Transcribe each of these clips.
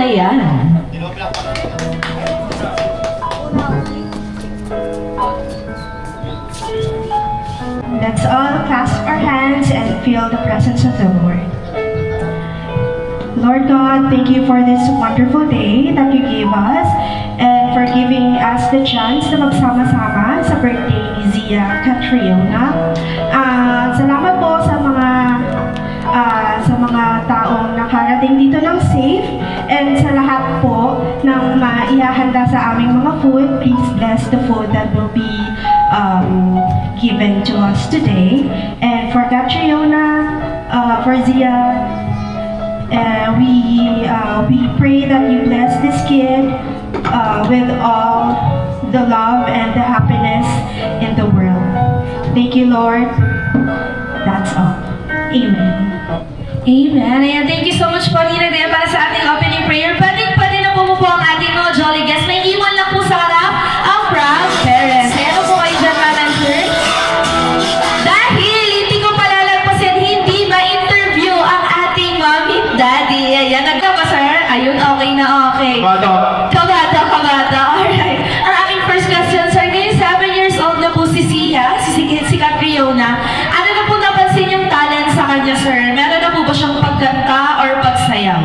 Ayan. Let's all clasp our hands and feel the presence of the Lord. Lord God, thank you for this wonderful day that you gave us and for giving us the chance na magsama-sama sa birthday ni Zia Catriona. Salamat po sa mga taong nakarating dito ng safe and sa lahat po ng maihahanda sa aming mga food. Please bless the food that will be given to us today. And for Catriona, for Zia, we pray that you bless this kid with all the love and the happiness in the world. Thank you, Lord. That's all. Amen. Amen. Ayan, thank you so much po, Nina Dea, para sa ating opening prayer. Pwede na po ang ating mga jolly guests. May iwan lang po sa harap ang proud parents. Ayan po kayo dyan, Madam Sir. Dahil hindi ko palalagpasin, hindi ma-interview ang ating mommy at daddy. Ayan, nagkapa, sir? Ayun, okay na okay. Kabata. Alright. Ang aking first question, sir, ngayon 7 years old na po si Sia, si Catriona. Ano na po napansin yung talent sa kanya, sir? Meron na po ba siyang pagkanta or pagsayaw?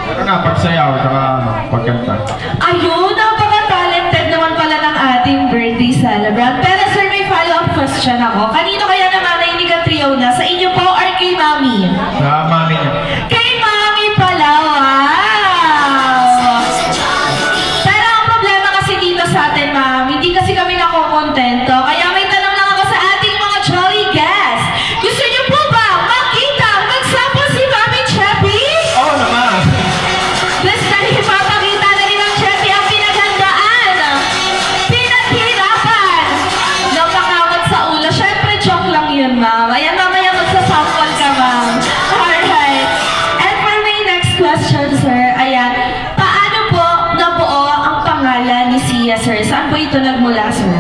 Pero nga, pagsayaw, saka pagkanta. Ayun, napaka-talented naman pala ng ating birthday celebrant. Pero sir, may follow-up question ako. Kanino kaya namanay ni Catriona? Sa inyo po or kay Mami? Sa mami niya. Kay Mami pala, wow! Pero ang problema kasi dito sa atin, Ma'am, hindi kasi kami nakokontento. Kaya may tanong lang ako sa ating mga jolly guests. Gusto niyo po ba makita, magsample si Mami Chappy? Oo naman! Plus, dahil ipapakita na ni Ma'am Chappy ang pinaghandaan, pinaghirapan, napakawat sa ulo. Siyempre, joke lang yun, Ma'am. Ayan, mamaya magsasample ka, Ma'am. Alright. And for my next question, sir, ayan, paano po nabuo ang pangalan ni Sia, sir? Saan po ito nagmula, sir?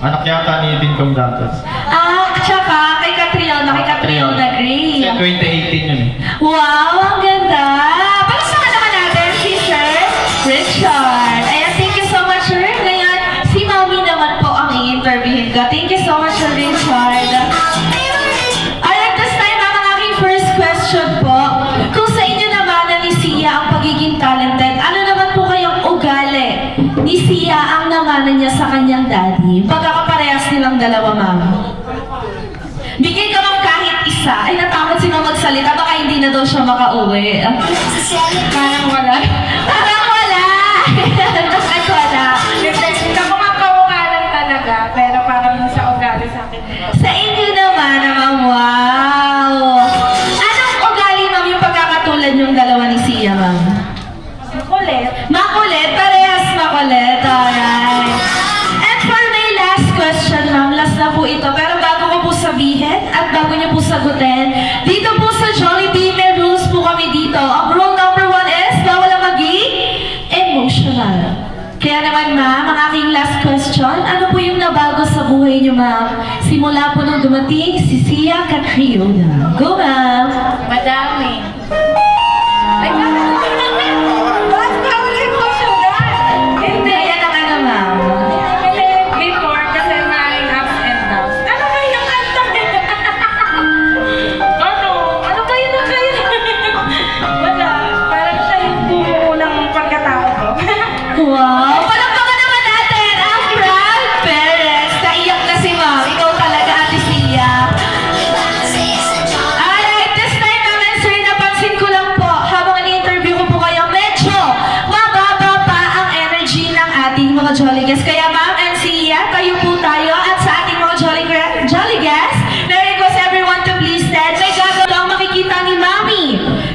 Anak yata ni Tintong Dantes. Tsaka kay Catriona Gray. 2018 yun eh. Wow, ang ganda! Palakpakan naman natin si Sir Richard. Ayan, thank you so much, sir. Ngayon, si Mami naman po ang i-interviewin ko. Thank you so much, Sir Richard. Alright, this time, ang aking first question po. Kung sa inyo naman na ni Sia ang pagiging talented, ano naman po kayong ugali ni Sia ang namanan niya sa kanyang daddy? Pagkakaparehas nilang dalawa, Ma'am. Bigay ka lang kahit isa. Ay, natakot si Ma'am magsalita. Baka hindi na daw siya makauwi. Parang wala. Parang wala! At wala. Hindi ako makaungalan talaga, pero parang sa ugali sa akin. Sa inyo naman, Ma'am, wow! Anong ugali, Ma'am, yung pagkakatulad yung dalawa ni Sia, Ma'am? Makulit. Makulit, parehas makulit. Alright. And for my last question, Ma'am, last na po ito. Pero bago ko po sabihin at bago niyo po sagutin, dito po sa Jollibee, may rules po kami dito. Ang rule number 1 is, bawal ang maging emotional. Kaya naman, Ma'am, ang aking last question, ano po yung nabago sa buhay niyo, Ma'am? Simula po nung dumating si Sia Catriona. Go, Ma'am! Madami. Ay, bakit ka ulit po sugar? Hindi, yan ang ano, Ma'am. Kasi before, kasi maraming ups and downs. Ano ba yung kanta? Ano kayo na kayo? Wala. Parang siya yung unang pagkatao ko. Wow! Palakpakan naman natin ang proud parents. Naiyak na si Ma'am. Ikaw talaga, Ate Sia. Alright, this time naman, sir, napansin ko lang po, habang ini-interview ko po kayo, medyo mababa pa ang energy ng ating mga jolly guests. Kaya Ma'am and Sia, tayo po tayo at sa ating mga jolly guests, may request everyone to please stand. May gagawin lang makikita ni Mami,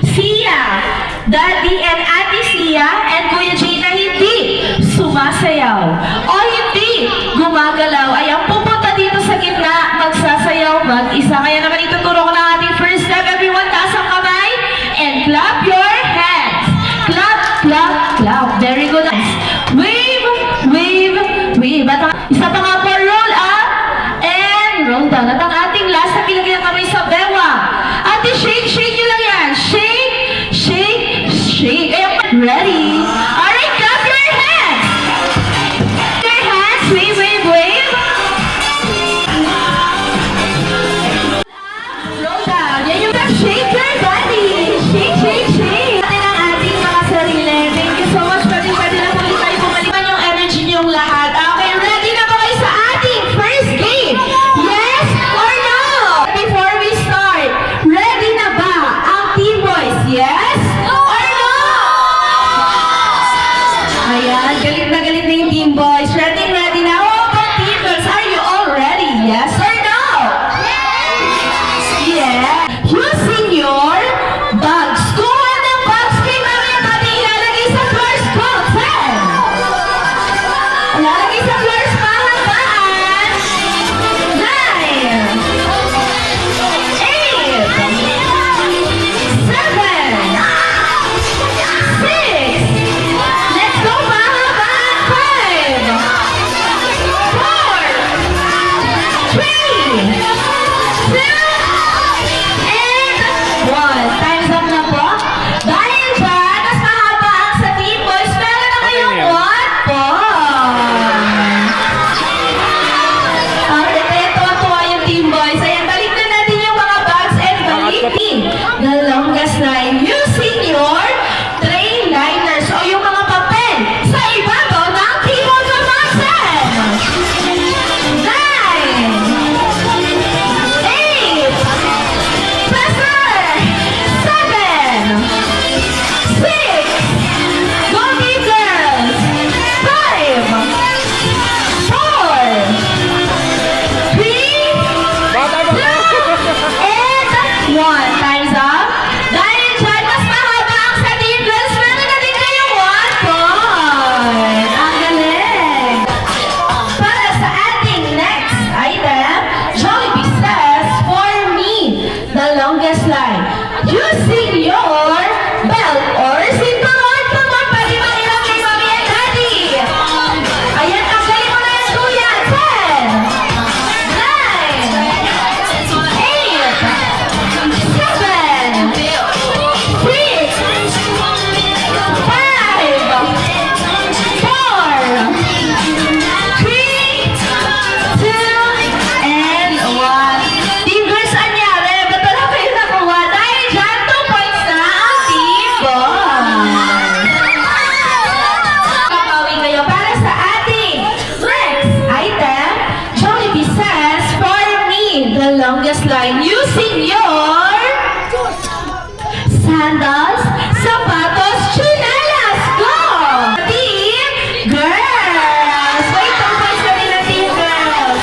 Sia, Daddy and Ate Sia, and Kuya Jay na hindi sumasayaw o hindi gumagalaw ay ang pupunta dito sa gitna magsasayaw mag-isa. Kaya naman ituturo ko na ating first step. Everyone, taas ang kamay and clap your hands. Clap, clap, clap. Very good. Wave, wave, wave. At isa pa nga po, roll up and roll down. At ang ating last na pinagay ang kamay sa bewa. Ate, shake, shake nyo lang yan. Shake, shake, Ready? Alright, clap your hands! Your hands, wave, wave, wave. Roll down. Yan yung shake your body. Shake, shake, shake. Natin ang ating mga sarili. Thank you so much. Pwede na po tayo pumalikan yung energy niyong lahat. Okay, ready na ba kayo sa ating first game? Yes or no? Before we start, ready na ba ang Team Boys? Yes or no? Ayan, galit na yung Team Boys. Ready na. How about Team Girls? Are you all ready? Yes or no? Yeah. Using your bags. Kuha ng bags kay Mami at Ate ilalagay sa floors ko. 10. Ilalagay sa floors pahabaan. 9. 8. 7. 6. Let's go pahabaan. 5. 4. 3. 2. And 1. Time's up na po. Dahil dyan, mas mahaba ang sa Team Boys, meron na kayong 1 point. Okay, kaya tuwa-tuwa yung Team Boys. Ayan, balik na natin yung mga bags and balikin the longest line using your tray liners o yung mga papel sa ibabaw ng keyboard ng button. 9. 8. Faster! 7. 6. Go Team Girls! 5. 4. 3. And 1. Time's up. Dahil dyan, mas mahaba ang sa Team Girls. Meron na din kayong 1 point. Ang galing! Para sa ating next item, Jollibee says, for me, the longest line. Using your belt or cinturón. Come on, pwede ba ilang kay Mami and Daddy? Ayan, tanggalin mo na yan, Kuya. 10. 9. 8. 7. 6. 5. 4. 3. 2. And 1. Team Girls, anyari? Ba't wala kayo nakuha? Dahil dyan, 2 points na ang Team Boys. Papawi kayo para sa ating next item. Jollibee says, for me, the longest line, using your sandals, sapatos, chinelas. Go! Team Girls! Wait, 2 points na rin ang Team Girls.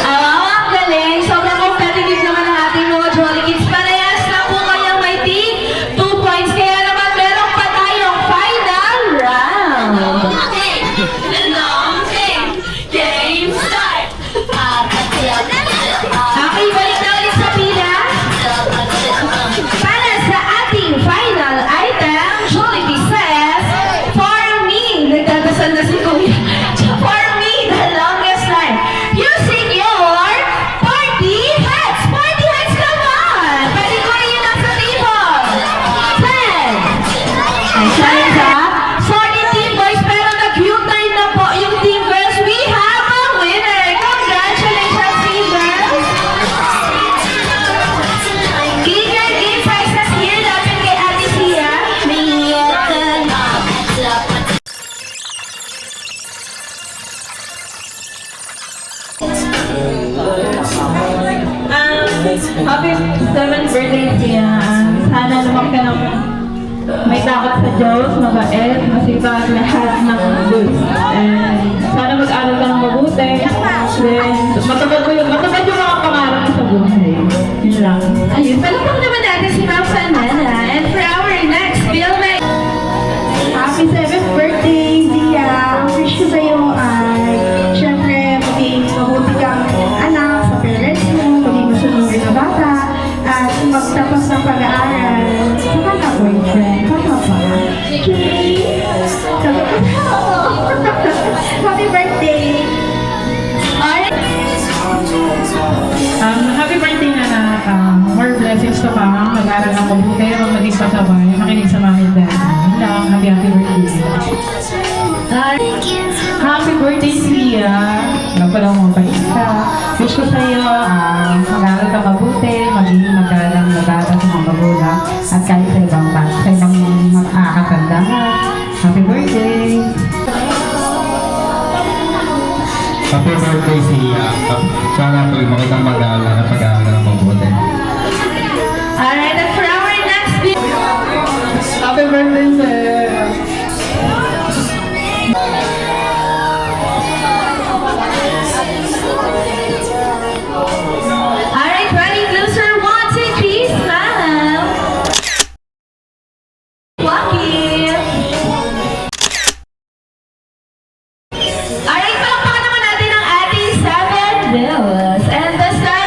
Ang galing. Sobrang competitive naman ang ating mga Jolly Kids. Parehas na po kayang may team. 2 points. Kaya naman meron pa tayong final round. Game start! Okay, balik na ulit sa pila. Para sa ating final item, Jollibee says, for me, nagdadasal na si Kuya. For me, the longest line. Using your party hats. Party hats, come on! Pwede ko rin yun ang sa table. 10. And time's up. Sorry, Team Boys, pero nag-U-turn na po yung Team Girls. We have a winner. Congratulations, Team Girls. Keep your game prizes here. Lapit kay Ate Sia. Happy 7th birthday, Tia. Sana lumaki ka ng may takot sa Diyos, mabait, masipag, lahat ng goods. And sana mag-aral ka ng mabuti. Then, matupad yung mga pangarap mo sa buhay. Yun lang. Ayun, palapang naman natin si Ma'am Sanana. And for our next bill, may Happy 7th birthday, Zia! Ang wish ko sa'yo ay, syempre, maging mabuti kang anak sa parents mo, maging masunurin na bata, at magtapos ng pag-aaral, saka na boyfriend, tama ba? Okay? Sabi ko, happy birthday! alright. Happy birthday na more blessings to come. Mag-aral ng mabuti, maging pasabay, makinig sa mami and daddy. Yun lang, happy birthday. Happy birthday, Sia. Napalaw mo pa isa. Wish ko sa'yo, mag-aral ka mabuti, maging magalang nag-aral sa mga magulang, at kahit sa ibang mag-aakatanda. Happy birthday! Happy birthday siya. Sana tuloy mo kitang mag-aaral at pag-aaral ng mabuti. Alright, and for our next video, Happy birthday, sir! alright, ready, loser, 1, 2, 3, smile. Lucky. Alright, palakpakan naman natin ang ating 7 bills. And the star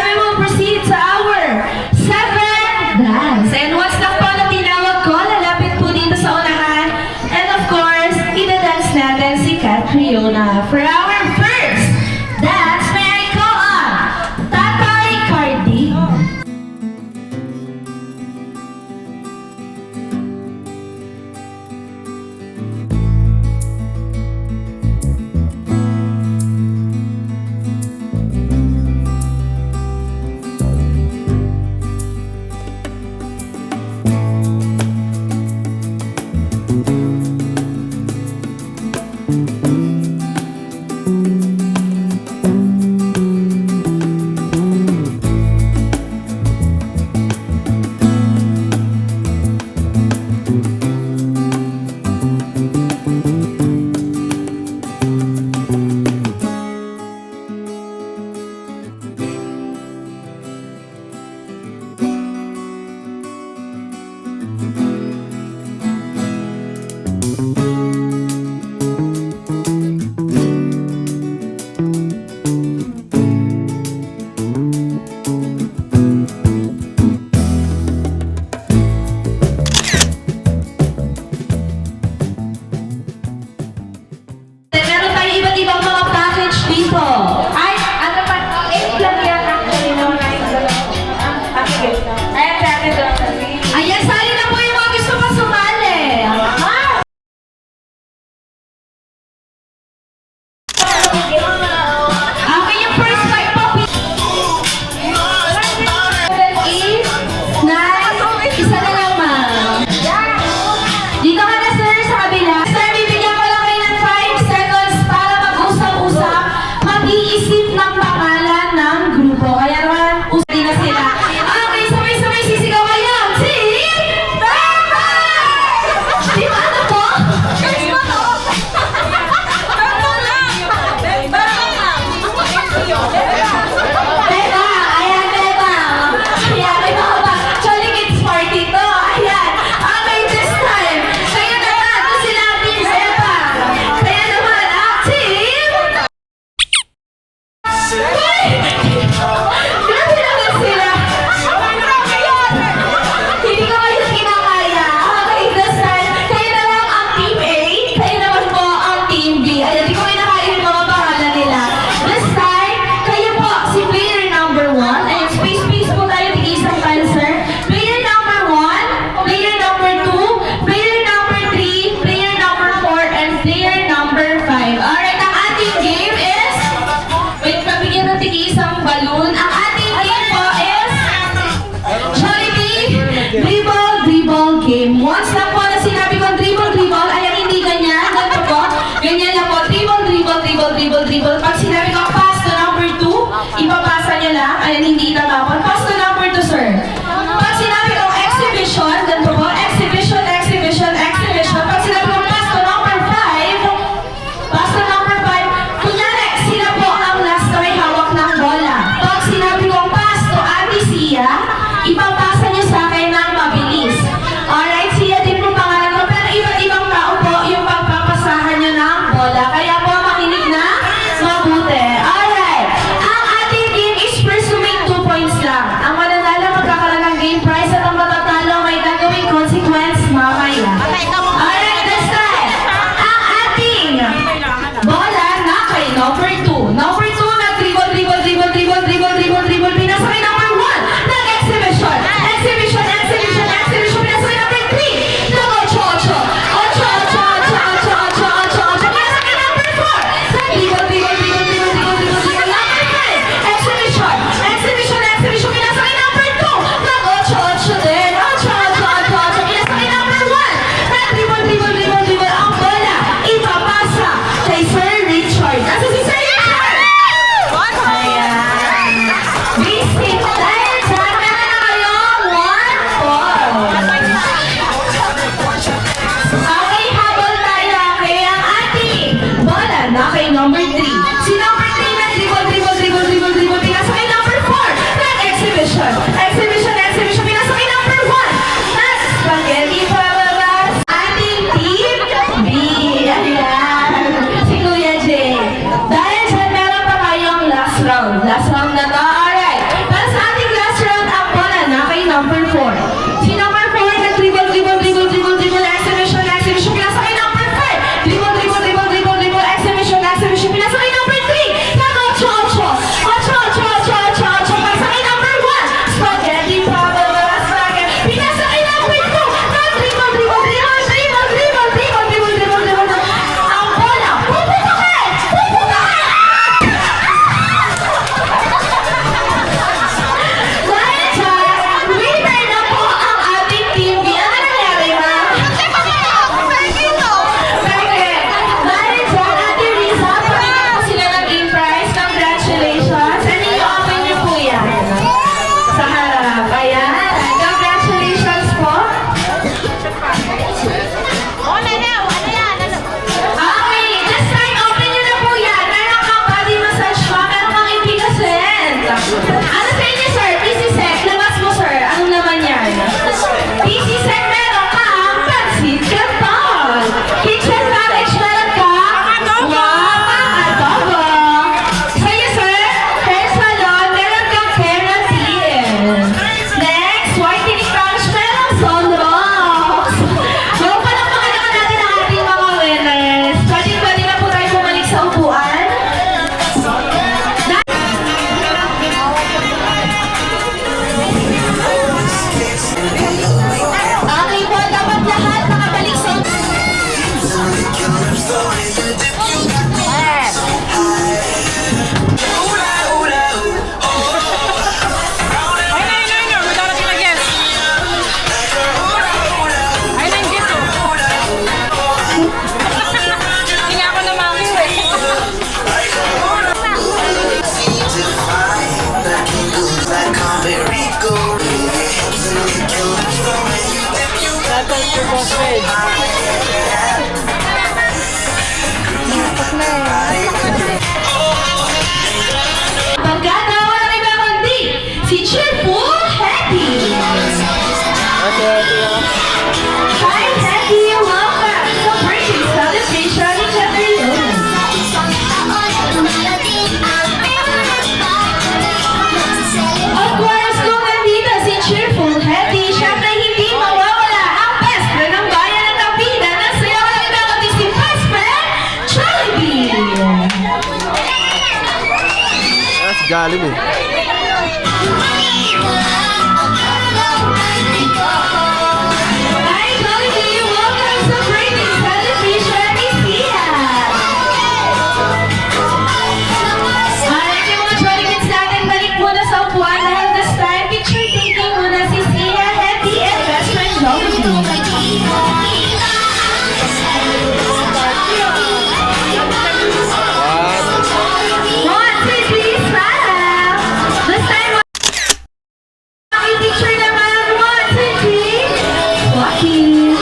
Barkada, walang iba kundi si Cheerful Happy. Hi, Happy, welcome sa birthday celebration ni Jeffrey Logan. Of course, kung nandito si Cheerful Happy, syempre hindi mawawala ang best friend ng bayan at ang bida na saya walang iba kundi si best friend, Jollibee. That's Jollibee. Hi, Jollibee! Welcome sa birthday celebration ni Sia! Alright, yung mga Jolly Kids natin, balik muna sa upuan dahil this time, picture taking muna si Sia, Happy, and best friend Jollibee. One, two, three, smile! This time, picture naman, one, two, three, walking.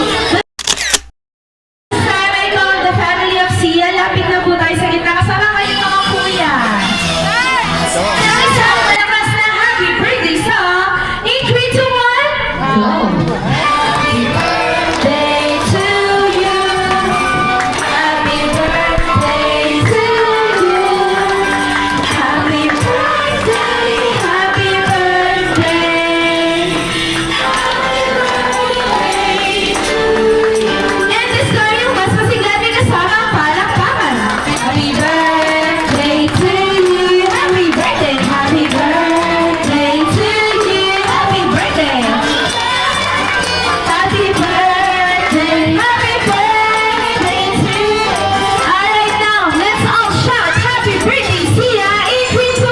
This time I call the family of Sia. Lapit na po tayo sa gitna. Kasama kayo mga kuya. Isang malakas na happy birthday song. In 3, 2, 1, go! Happy birthday to you. Happy birthday to you. Happy birthday, happy birthday. And this time, yung mas masigla may kasama ang palakpakan. Happy birthday to you. Happy birthday, happy birthday to you. Happy birthday. Happy birthday, happy birthday to you. Alright now, let's all shout happy birthday, Sia. In 3, 2, 1.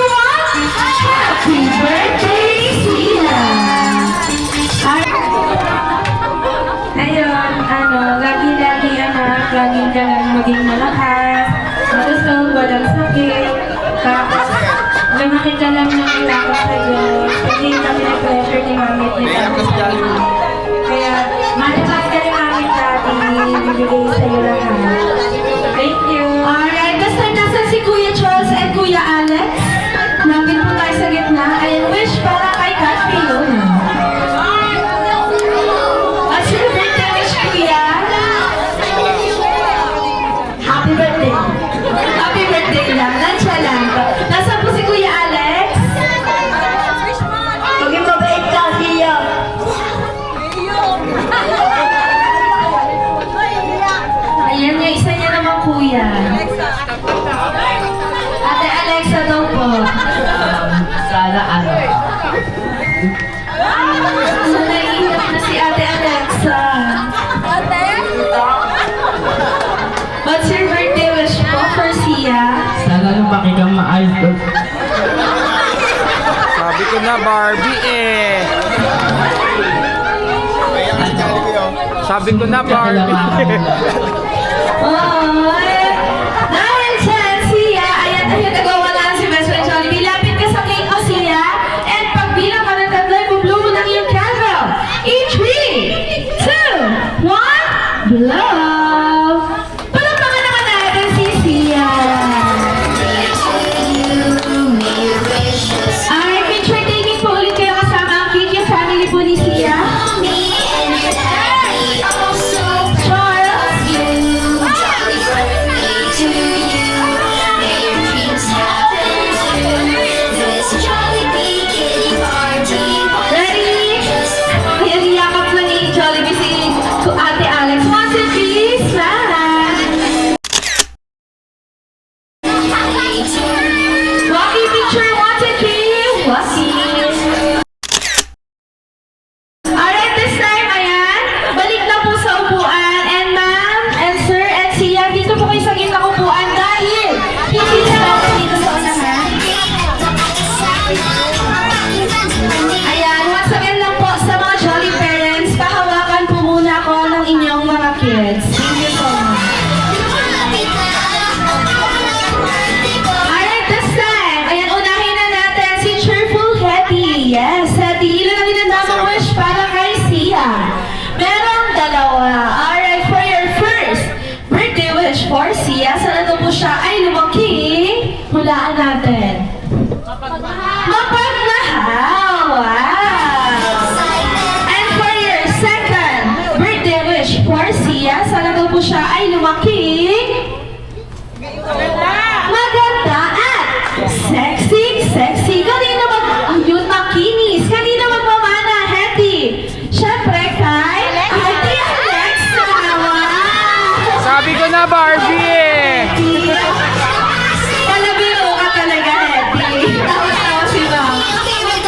Happy birthday, Sia. Ayun, lagi-lagi anak, lagi ka lang maging malakas, malusog, walang sakit, tapos lumaki ka lang ng ilakot sa Diyos, hindi kami na-pleasure ni Mamit ni Daddy sa'yo. Kaya, malakas ka rin Mamit Daddy, bibigay sa'yo lahat. Thank you. Alright, this time nasa si Kuya Charles and Kuya Alex. Lapit po tayo sa gitna. I wish para kay Kat Fiona. What's your birthday wish, Kuya? Happy birthday. Happy birthday lang. Lansya lang. Nasaan po si Kuya Alex? Maging mabait ka, Sia. Ayan niya, isa niya naman Kuya. Ate Alexa daw po. Sana ano. Naiinap na si Ate Alexa. What's your birthday wish po for Sia? Sana lumaki kang maayos doon. Sabi ko na Barbie eh. Sabi ko na Barbie. Oy! Dahil dyan, Sia, ayan, nagawa lang si Best Friend Jollibee. Lapit ka sa cake o Sia, and pagbilang ka ng tatlo, ibublow mo lang yung candle. In 3, 2, 1, blow! Palakpakan naman natin si Sia. Alright, picture taking po ulit kayo kasama ang cake, yung family po ni Sia. Charles,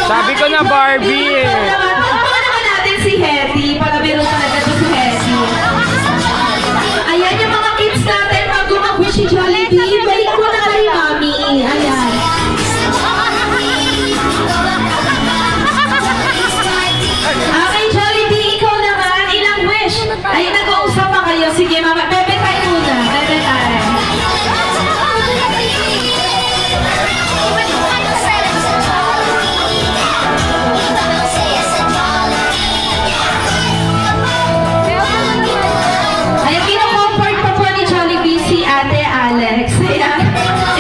Sabi ko na Barbie eh. Baka naman natin si Hetty. Palabiro talaga to si Hetty. Ayan yung mga kids natin. Bago mag-wish si Jollibee, balik ko na kay Mami. Ayan. Okay, Jollibee, ikaw naman. Ilang wish? Ay, nag-uusap pa kayo. Sige, Mama. Bebe tayo muna. Bebe tayo. Ayan, kinocomfort pa po ni Jollibee si Ate Alex. Ayan.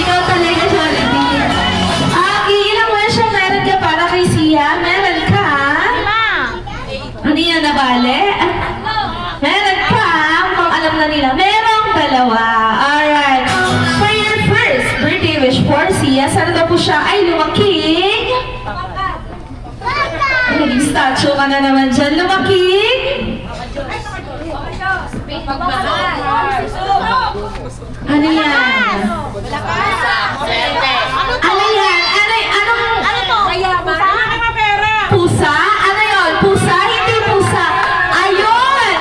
Ikaw talaga, Jollibee. Ilang wish ang meron ka para kay Sia? Meron ka? Hindi na nabali? Meron ka? Kung alam na nila, merong dalawa. Alright. For your first birthday wish for Sia, sana daw po siya ay lumaking. Naging statue ka na naman dyan. Lumaking. Ano yan? Ano yan? Pusa? Ano yun? Pusa? Hindi pusa. Ayun!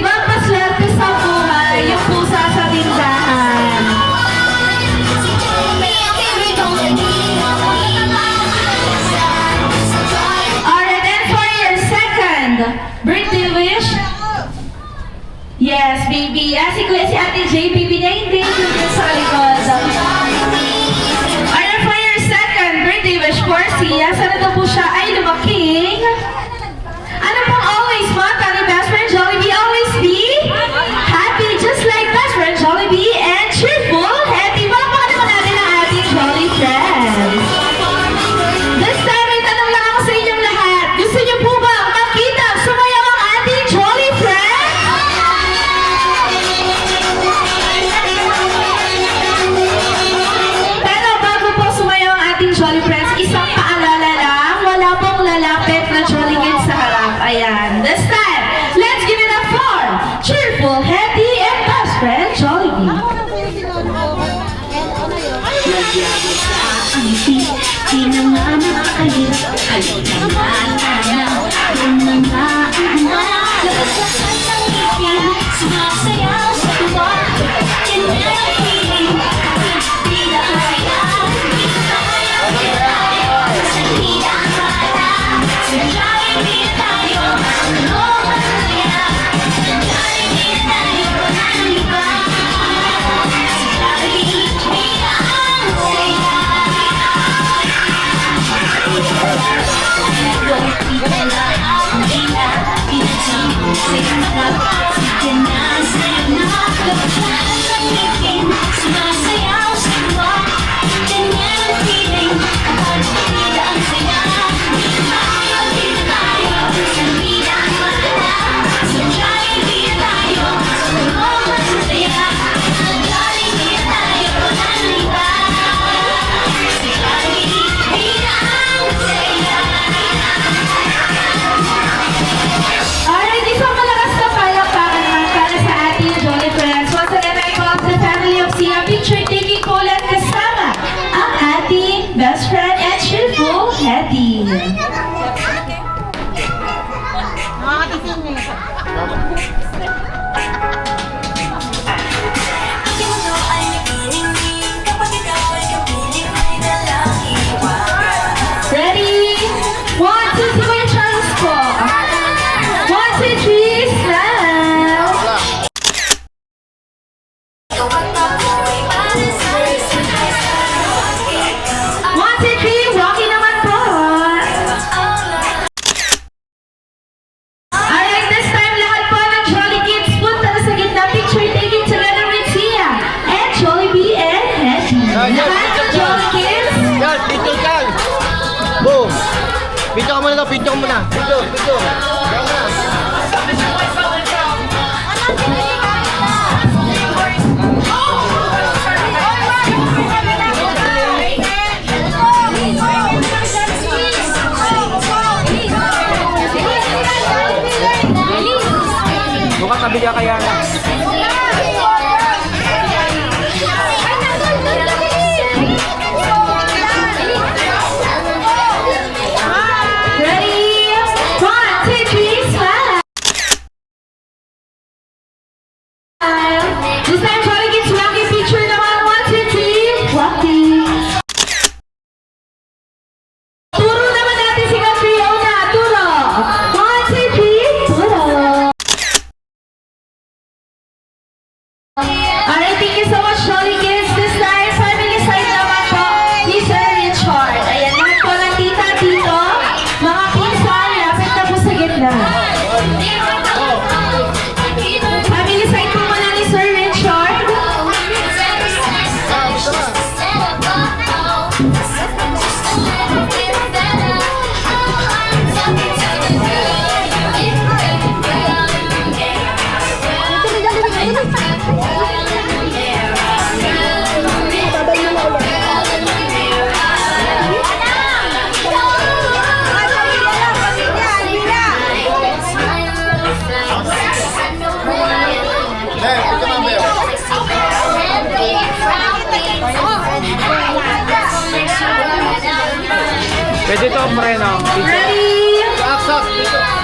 Magpaswerte sa buhay. Yung pusa sa tindahan. Alright, and for your second birthday wish, yes, baby. Si Kuya, si Ate J, baby niya hindi dito sa likod. Alright, for your second birthday wish for Sia, sana daw po siya ay lumaking. Ano pong always motto ni best friend Jollibee? Always be happy, just like best friend Jollibee, and cheerful. Happy. Bakit naman natin ang ating Jolly friends? This time, may tanong lang ako sa inyong lahat. Gusto niyo po ba makita sumayaw ang ating Jolly friends? Pero bago po sumayaw ang ating Jolly friends, isang paalala lang, wala pong lalapit na Jolly Kids sa harap. Ayan. This time, let's give it up for cheerful, happy, and best friend Jollibee. Alright, isang malakas na palakpakan naman para sa ating Jolly Friends. Once again, I call the family of Sia. Picture taking ko ulit kasama ang ating best friend and cheerful Hetty. Ready? 1, 2, 3, Kuya Charles po. 1, 2, 3, smile. 1, 2, 3, walking naman po. Alright, this time lahat po ng Jolly Kids punta na sa gitna. Picture taking together with Sia and Jollibee and Hetty. Lahat ng Jolly Kids. Yan, picture ka! Boom! Picture ka muna daw, picture ka muna. Picture, picture. Yan na. Buka tabi ka kaya na. Dito, pre, no? Ready? Saksak, dito.